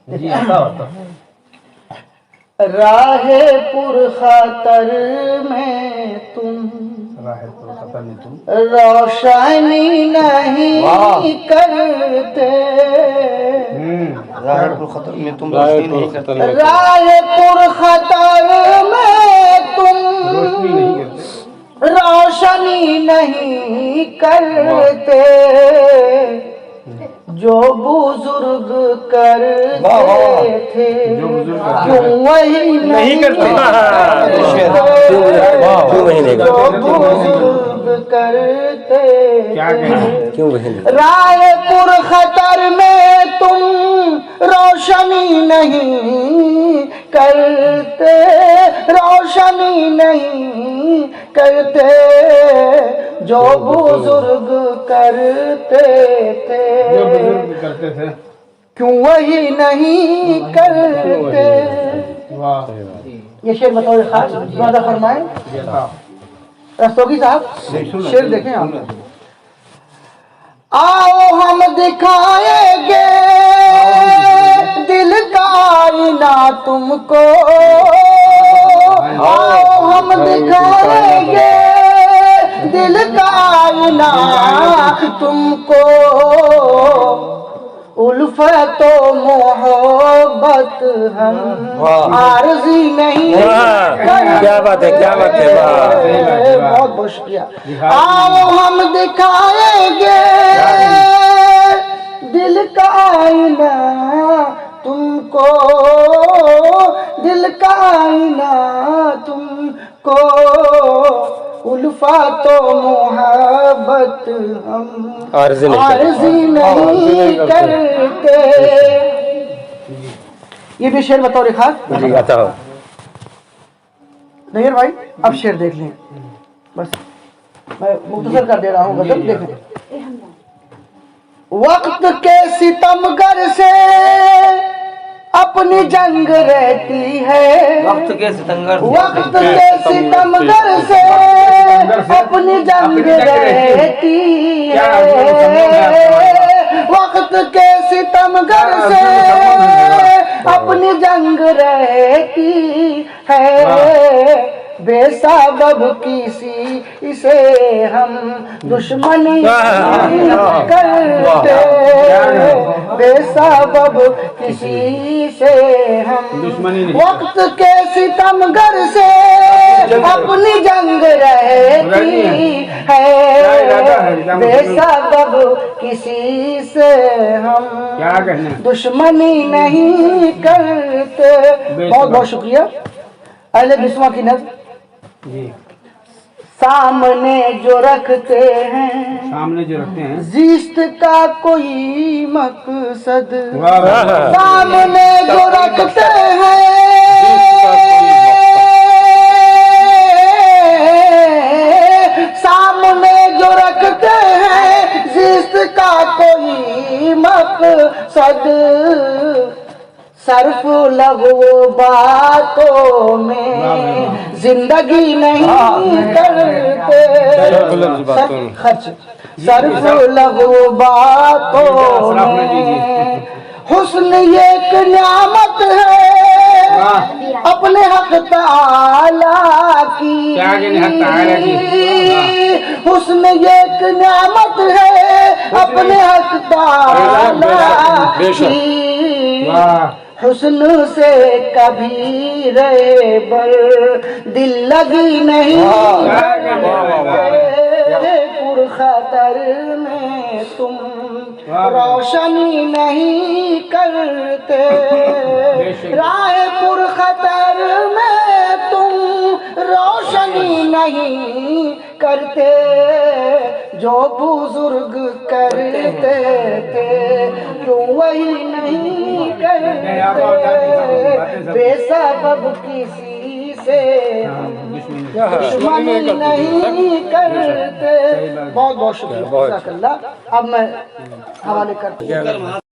جی ہوتا راہ پرخطر میں تم راہ پرخطر میں تم روشنی نہیں کرتے، راہ پرخطر میں تم روشنی نہیں کرتے، راہ پرخطر میں تم روشنی نہیں کرتے، جو بزرگ کرتے تھے کیوں وہی نہیں کرتے، جو بزرگ کرتے تھے، راہ پرخطر میں تم روشنی نہیں کرتے، روشنی نہیں کرتے، جو بزرگ کرتے تھے کیوں وہی نہیں کرتے۔ یہ شعر بطور خاص وعدہ فرمائیں رستوگی صاحب، شعر دیکھیں آپ۔ آؤ ہم دکھائیں گے دل کا آئینہ تم کو، آؤ ہم دکھائیں گے دل کا آئینہ تم کو، الفت و محبت ہم عارضی نہیں کرتے۔ کیا بات ہے، کیا بات ہے، بہت بہت شکریہ۔ آؤ ہم دکھائیں گے دل کا آئینہ تم کو، دل کا آئینہ تم کو، الفت و محبت ہم عارضی نہیں کرتے۔ یہ بھی شعر بطور خاص ظہیر بھائی، اب شعر دیکھ لیں، بس میں مختصر کر دے رہا ہوں، غزل دیکھیں۔ وقت کے ستمگر سے اپنی جنگ رہتی ہے، وقت کے ستمگر سے اپنی جنگ رہتی ہے، وقت کے ستمگر سے اپنی جنگ رہتی ہے، بے سبب کسی سے ہم دشمنی کرتے، بے سبب کسی سے ہم وقت کے ستمگر سے اپنی جنگ رہتی ہے، بے سبب کسی سے ہم دشمنی نہیں کرتے۔ بہت بہت شکریہ۔ اہل بسما کی نظر سامنے جو رکھتے ہیں زیست کا کوئی مقصد، سامنے جو رکھتے ہیں سامنے جو رکھتے ہیں زیست کا کوئی مقصد، صرف لغو باتوں میں زندگی نہیں کرتے، صرف لغو باتوں میں حسن ایک نعمت ہے اپنے حق تعالیٰ کی، حسن ایک نعمت ہے اپنے حق تعالیٰ کی، حسن سے کبھی ریبر دل لگی نہیں کرتے، پرخطر میں تم روشنی نہیں کرتے، راہ پرخطر میں تم روشنی نہیں کرتے، جو بزرگ کرتے تھے کیوں وہی نہیں کرتے، بے سبب کسی سے دشمنی نہیں کرتے۔ بہت بہت شکریہ، جزاک اللہ۔ اب میں حوالے کرتا ہوں۔